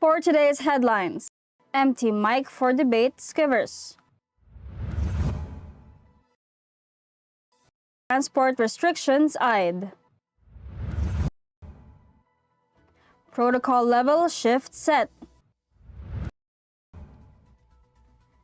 For today's headlines, empty mic for debate skivers. Transport restrictions eyed. Protocol level shift set.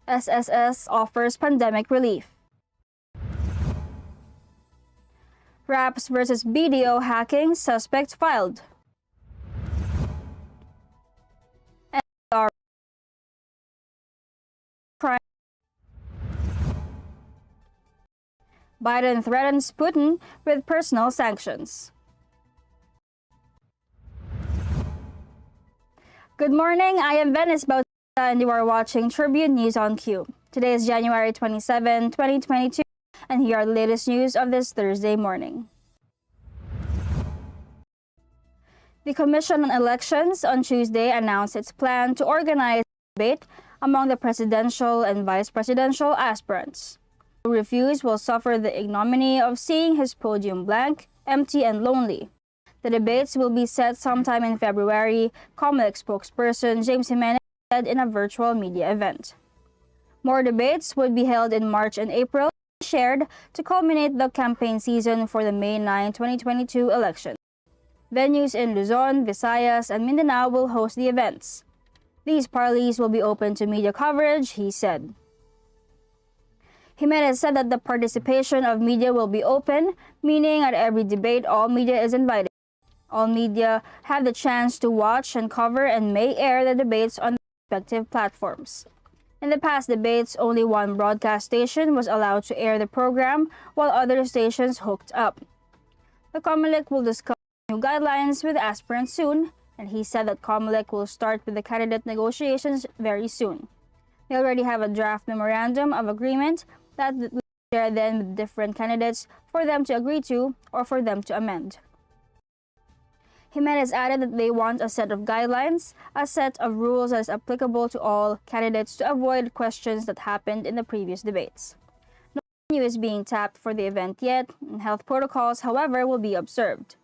SSS offers pandemic relief. Raps versus BDO hacking suspects filed. NCR crime. Biden threatens Putin with personal sanctions. Good morning, I am Venice Bautista and you are watching Tribune News on Q. Today is January 27, 2022, and here are the latest news of this Thursday morning. The Commission on Elections on Tuesday announced its plan to organize a debate among the presidential and vice presidential aspirants. Who refuse will suffer the ignominy of seeing his podium blank, empty, and lonely. The debates will be set sometime in February, COMELEC spokesperson James Jimenez said in a virtual media event. More debates would be held in March and April, shared to culminate the campaign season for the May 9, 2022 election. Venues in Luzon, Visayas, and Mindanao will host the events. These parleys will be open to media coverage, he said. Jimenez said that the participation of media will be open, meaning at every debate all media is invited. All media have the chance to watch and cover and may air the debates on respective platforms. In the past debates, only one broadcast station was allowed to air the program, while other stations hooked up. The COMELEC will discuss new guidelines with aspirants soon, and he said that COMELEC will start with the candidate negotiations very soon. They already have a draft memorandum of agreement that will share then with different candidates for them to agree to or for them to amend. Jimenez added that they want a set of guidelines, a set of rules that is applicable to all candidates to avoid questions that happened in the previous debates. No venue is being tapped for the event yet, and health protocols, however, will be observed.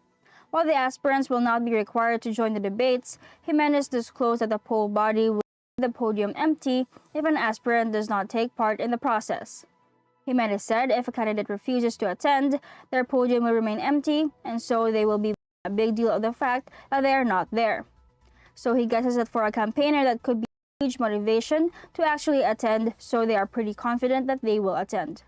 While the aspirants will not be required to join the debates, Jimenez disclosed that the poll body will leave the podium empty if an aspirant does not take part in the process. Jimenez said if a candidate refuses to attend, their podium will remain empty, and so they will be a big deal of the fact that they are not there. So he guesses that for a campaigner that could be a huge motivation to actually attend, so they are pretty confident that they will attend.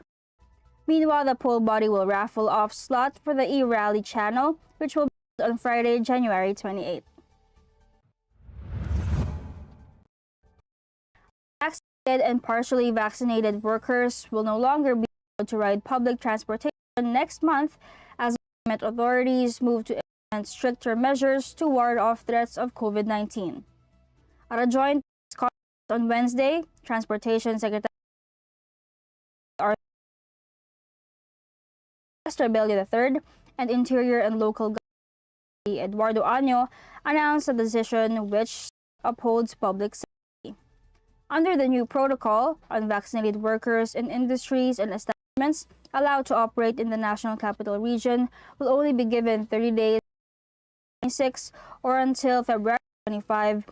Meanwhile, the poll body will raffle off slot for the e-rally channel, which will be on Friday, January 28. Vaccinated and partially vaccinated workers will no longer be able to ride public transportation next month as government authorities move to implement stricter measures to ward off threats of COVID-19. At a joint conference on Wednesday, Transportation Secretary Rebelio III and Interior and Local Government Eduardo Año announced a decision which upholds public safety. Under the new protocol, unvaccinated workers in industries and establishments allowed to operate in the National Capital Region will only be given 30 days 26 or until February 25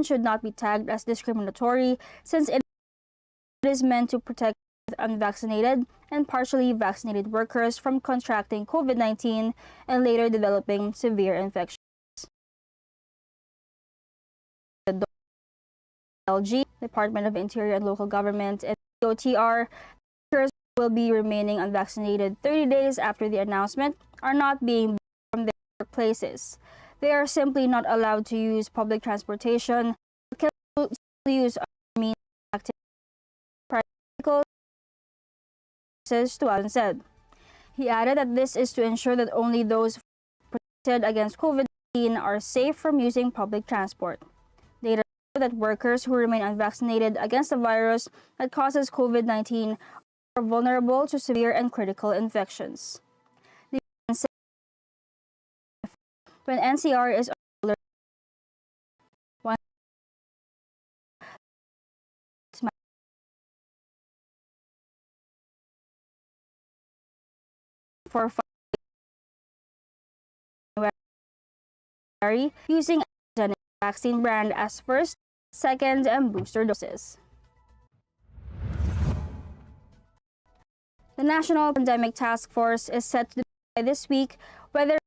should not be tagged as discriminatory since it is meant to protect unvaccinated and partially vaccinated workers from contracting COVID-19 and later developing severe infections. The DOLG, Department of Interior and Local Government, and DOTR, workers will be remaining unvaccinated 30 days after the announcement are not being banned from their workplaces. They are simply not allowed to use public transportation, but can still use other means of activity, to said. He added that this is to ensure that only those protected against COVID-19 are safe from using public transport. Data show that workers who remain unvaccinated against the virus that causes COVID-19 are vulnerable to severe and critical infections. When NCR is for January using AstraZeneca vaccine brand as first, second, and booster doses. The National Pandemic Task Force is set to decide this week whether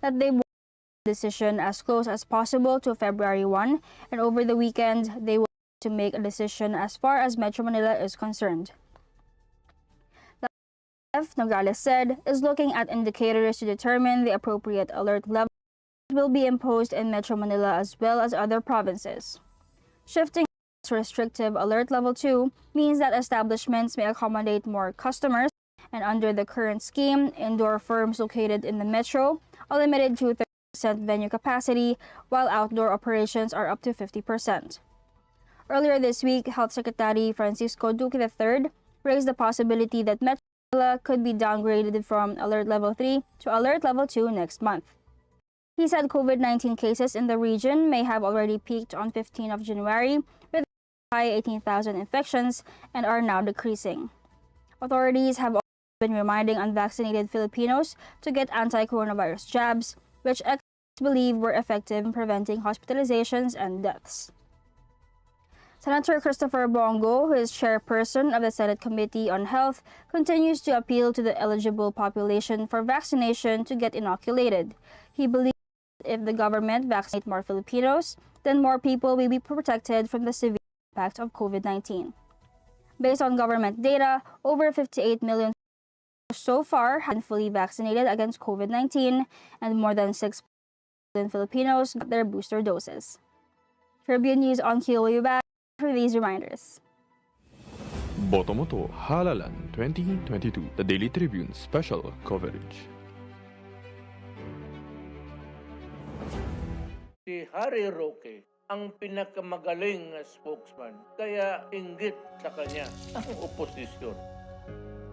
that they will make a decision as close as possible to February 1, and over the weekend they will to make a decision as far as Metro Manila is concerned. The F. Nogales said is looking at indicators to determine the appropriate alert level that will be imposed in Metro Manila as well as other provinces. Shifting to restrictive alert level 2 means that establishments may accommodate more customers, and under the current scheme, indoor firms located in the metro are limited to 30% venue capacity, while outdoor operations are up to 50%. Earlier this week, Health Secretary Francisco Duque III raised the possibility that Metro Manila could be downgraded from Alert Level 3 to Alert Level 2 next month. He said COVID-19 cases in the region may have already peaked on 15 of January with high 18,000 infections and are now decreasing. Authorities have been reminding unvaccinated Filipinos to get anti-coronavirus jabs, which experts believe were effective in preventing hospitalizations and deaths. Senator Christopher Bongo, who is chairperson of the Senate Committee on Health, continues to appeal to the eligible population for vaccination to get inoculated. He believes that if the government vaccinates more Filipinos, then more people will be protected from the severe impact of COVID-19. Based on government data, over 58 million so far have been fully vaccinated against COVID-19, and more than 6 million Filipinos got their booster doses. Tribune News on Q will be back for these reminders. Botomoto Halalan 2022, the Daily Tribune special coverage. Si Harry Roque ang pinakamagaling na spokesman, kaya inggit sa kanya ang oposisyon.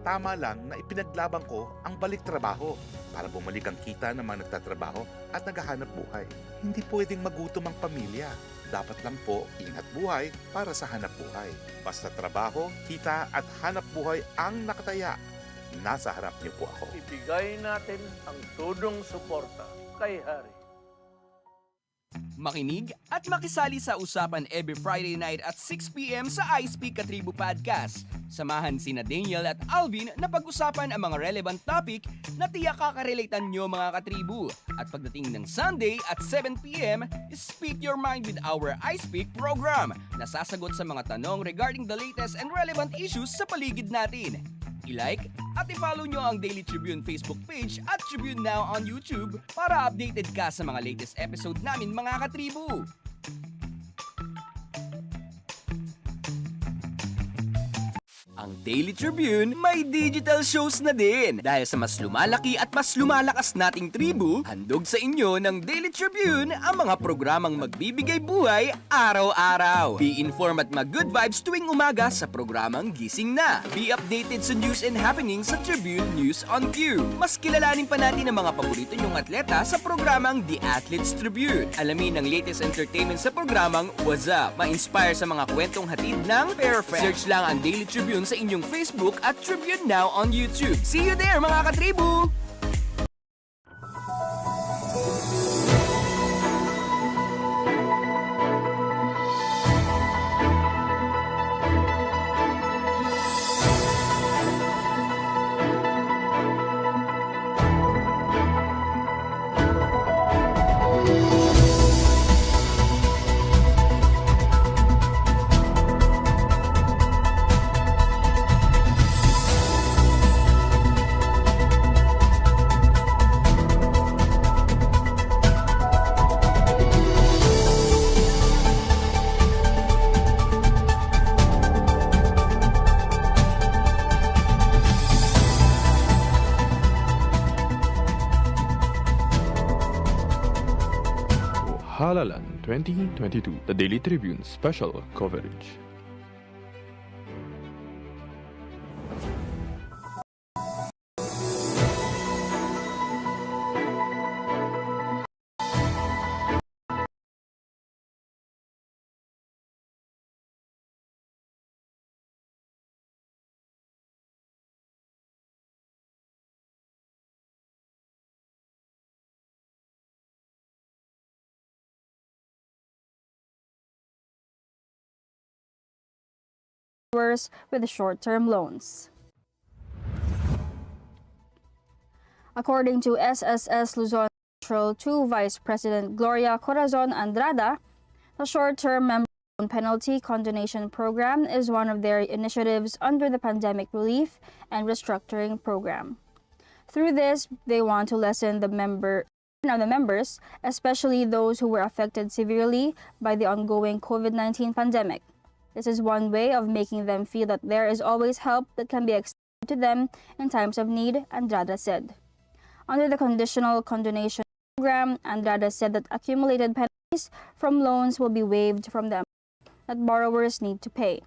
Tama lang na ipinaglaban ko ang balik trabaho para bumalik ang kita ng mga nagtatrabaho at naghahanap buhay. Hindi pwedeng magutom ang pamilya. Dapat lang po ingat buhay para sa hanap buhay. Basta trabaho, kita at hanap buhay ang nakataya. Nasa harap niyo po ako. Ibigay natin ang tudong suporta kay Harry. Makinig at makisali sa usapan every Friday night at 6 p.m. sa I Speak Katribo Podcast. Samahan sina Daniel at Alvin na pag-usapan ang mga relevant topic na tiyak kakarelatean nyo mga katribo. At pagdating ng Sunday at 7 p.m., Speak Your Mind with our I Speak program na sasagot sa mga tanong regarding the latest and relevant issues sa paligid natin. I-like at i-follow nyo ang Daily Tribune Facebook page at Tribune Now on YouTube para updated ka sa mga latest episode namin mga katribo. Ang Daily Tribune may digital shows na din. Dahil sa mas lumalaki at mas lumalakas nating tribu, handog sa inyo ng Daily Tribune ang mga programang magbibigay buhay araw-araw. Be informed at mag-good vibes tuwing umaga sa programang Gising Na. Be updated sa news and happenings sa Tribune News on Q. Mas kilalanin pa natin ang mga paborito nyong atleta sa programang The Athletes Tribune. Alamin ang latest entertainment sa programang What's Up. Ma-inspire sa mga kwentong hatid ng Perfect. Search lang ang Daily Tribune sa inyong Facebook at Tribune Now on YouTube. See you there mga katribu! Halalan 2022, the Daily Tribune special coverage. With short-term loans. According to SSS Luzon Central 2 Vice President Gloria Corazon Andrada, the short-term member loan penalty condonation program is one of their initiatives under the Pandemic Relief and Restructuring Program. Through this, they want to lessen the members, especially those who were affected severely by the ongoing COVID-19 pandemic. This is one way of making them feel that there is always help that can be extended to them in times of need, Andrada said. Under the conditional condonation program, Andrada said that accumulated penalties from loans will be waived from the amount that borrowers need to pay.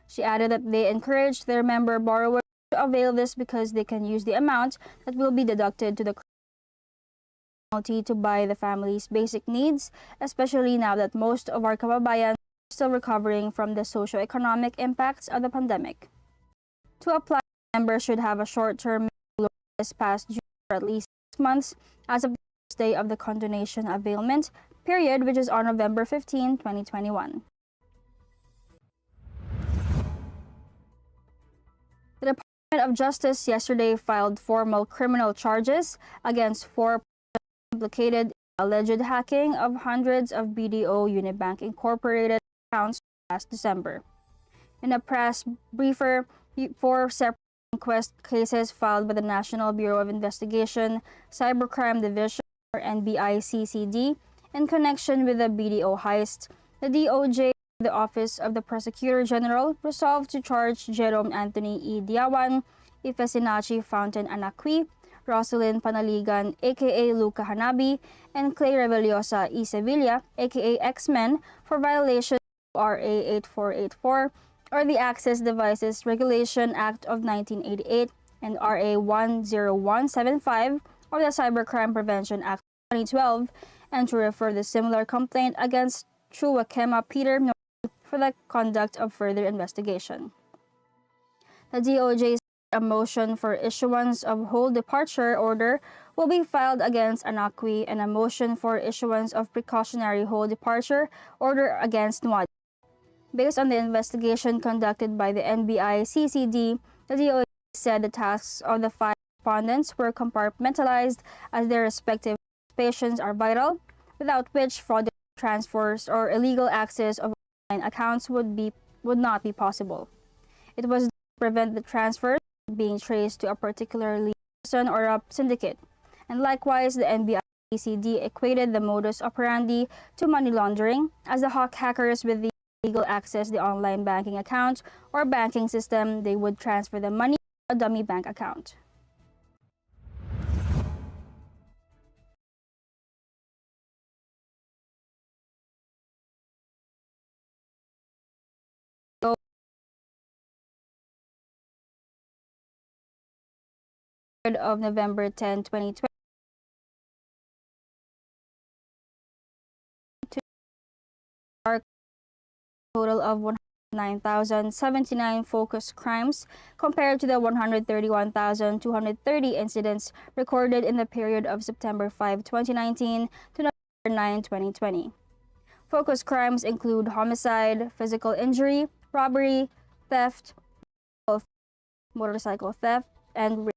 She added that they encouraged their member borrowers to avail this because they can use the amount that will be deducted to the penalty to buy the family's basic needs, especially now that most of our kababayan still recovering from the socio-economic impacts of the pandemic. To apply, members should have a short-term loan this past June for at least 6 months as of the first day of the condonation availment period, which is on November 15, 2021. The Department of Justice yesterday filed formal criminal charges against 4 implicated in alleged hacking of hundreds of BDO Unibank Incorporated accounts last December. In a press briefer, 4 separate inquest cases filed by the National Bureau of Investigation, Cybercrime Division, or NBI-CCD, in connection with the BDO heist, the DOJ, the Office of the Prosecutor General, resolved to charge Jerome Anthony E. Diawan, Ifesinachi Fountain Anaqui, Rosalyn Panaligan, aka Luca Hanabi, and Clay Reveliosa E. Sevilla, aka X-Men, for violation of RA 8484, or the Access Devices Regulation Act of 1988, and RA 10175, or the Cybercrime Prevention Act of 2012, and to refer the similar complaint against Chuwakema Peter for the conduct of further investigation. The DOJ's a motion for issuance of whole departure order will be filed against Anaqui, and a motion for issuance of precautionary whole departure order against Nwad. Based on the investigation conducted by the NBI-CCD, the DOJ said the tasks of the 5 respondents were compartmentalized as their respective occupations are vital, without which fraudulent transfers or illegal access of online accounts would not be possible. It was to prevent the transfers being traced to a particular person or a syndicate, and likewise the NBI-CCD equated the modus operandi to money laundering, as the hackers with the illegal access the online banking account or banking system, they would transfer the money to a dummy bank account. Of November 10, 2020, a total of 109,079 focus crimes compared to the 131,230 incidents recorded in the period of September 5, 2019 to November 9, 2020. Focus crimes include homicide, physical injury, robbery, theft, motorcycle theft, and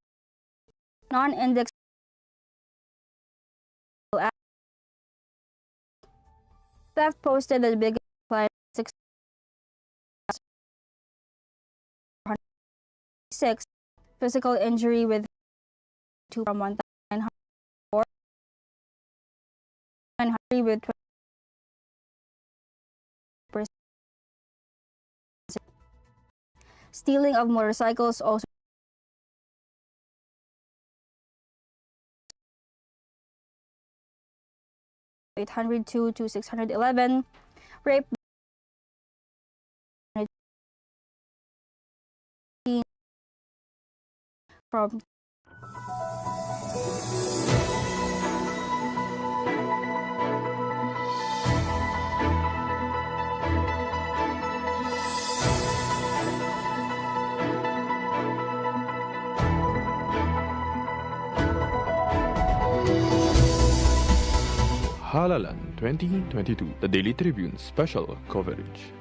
non-index theft posted the biggest decline, 6 physical injury with 2 from 1,904 with 20%. Stealing of motorcycles also 802 to 611, rape from Halalan 2022, the Daily Tribune special coverage.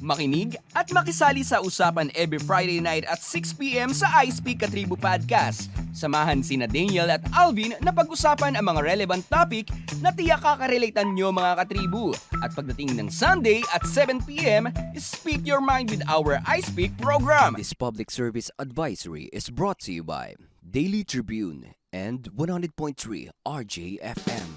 Makinig at makisali sa usapan every Friday night at 6 p.m. sa I Speak Katribo Podcast. Samahan sina Daniel at Alvin na pag-usapan ang mga relevant topic na tiyak kakarelatean nyo mga katribo. At pagdating ng Sunday at 7 p.m., speak your mind with our I Speak program. This public service advisory is brought to you by Daily Tribune and 100.3 RJFM.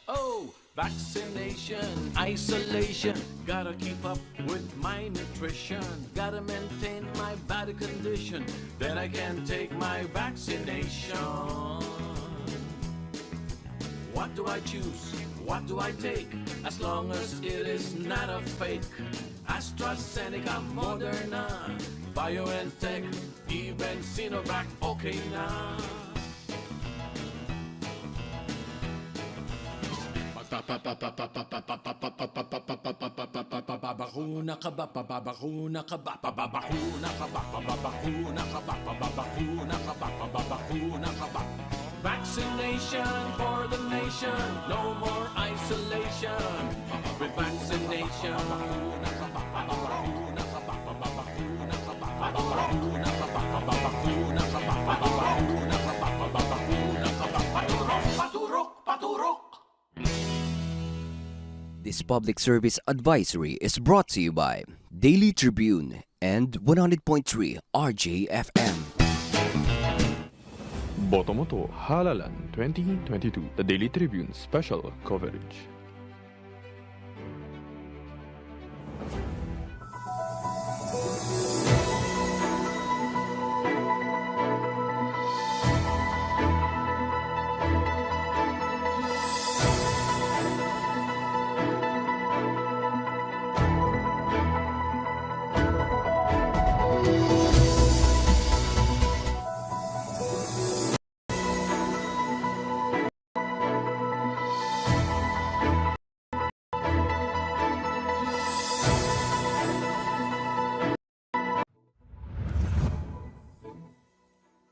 Oh, vaccination, isolation. Gotta keep up with my nutrition. Gotta maintain my body condition. Then I can take my vaccination. What do I choose? What do I take? As long as it is not a fake. AstraZeneca, Moderna, BioNTech, even Sinovac, okay na. Babakuna ka ba? Babakuna ka ba? Babakuna ka ba? Babakuna ka ba? Babakuna ka ba? Babakuna ka ba? Vaccination for the nation, no more isolation. With vaccination, babakuna ka ba? Babakuna ka ba? Babakuna ka ba? Babakuna ka ba? Babakuna ka ba? Babakuna ka ba? Babakuna ka ba? Paturok, paturok, paturok. This public service advisory is brought to you by Daily Tribune and 100.3 RJFM. Botomoto Halalan 2022, the Daily Tribune special coverage.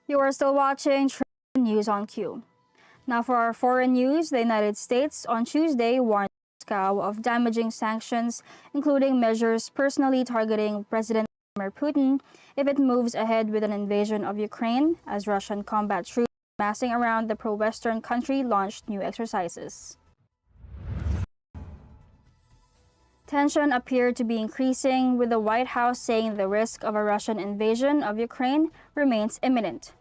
You are still watching News on Q. Now for our foreign news, the United States on Tuesday warned Moscow of damaging sanctions, including measures personally targeting President Vladimir Putin if it moves ahead with an invasion of Ukraine, as Russian combat troops massing around the pro-Western country launched new exercises. Tension appeared to be increasing, with the White House saying the risk of a Russian invasion of Ukraine remains imminent,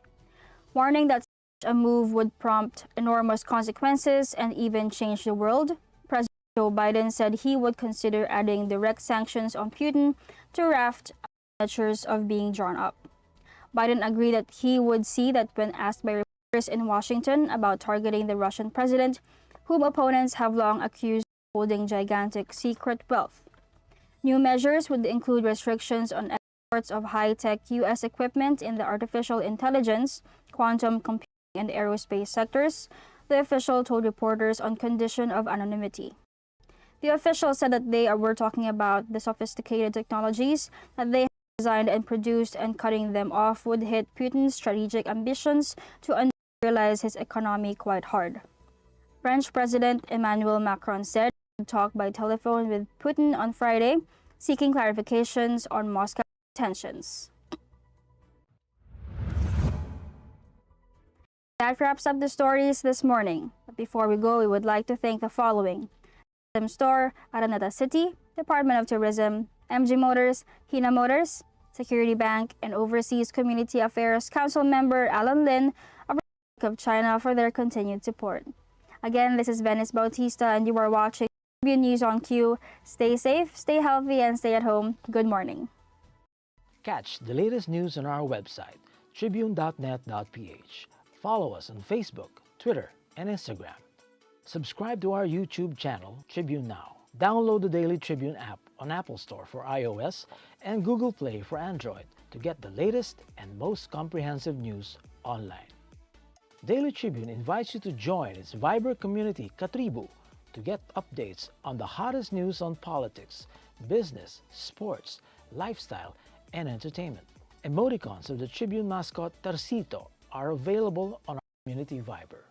warning that such a move would prompt enormous consequences and even change the world. President Joe Biden said he would consider adding direct sanctions on Putin to raft of measures of being drawn up. Biden agreed that he would see that when asked by reporters in Washington about targeting the Russian president, whom opponents have long accused of holding gigantic secret wealth. New measures would include restrictions on exports of high-tech U.S. equipment in the artificial intelligence, quantum computing, and aerospace sectors, the official told reporters on condition of anonymity. The official said that they were talking about the sophisticated technologies that they have designed and produced, and cutting them off would hit Putin's strategic ambitions to industrialize his economy quite hard. French President Emmanuel Macron said he would talk by telephone with Putin on Friday, seeking clarifications on Moscow tensions. That wraps up the stories this morning. But before we go, we would like to thank the following: Store, Araneta City, Department of Tourism, MG Motors, Hina Motors, Security Bank, and Overseas Community Affairs Council member Alan Lin of the Republic of China for their continued support. Again, this is Venice Bautista, and you are watching Tribune News on Q. Stay safe, stay healthy, and stay at home. Good morning. Catch the latest news on our website, tribune.net.ph. Follow us on Facebook, Twitter, and Instagram. Subscribe to our YouTube channel, Tribune Now. Download the Daily Tribune app on Apple Store for iOS and Google Play for Android to get the latest and most comprehensive news online. Daily Tribune invites you to join its Viber community, Katribu, to get updates on the hottest news on politics, business, sports, lifestyle, and entertainment. Emoticons of the Tribune mascot Tarsito are available on our community Viber.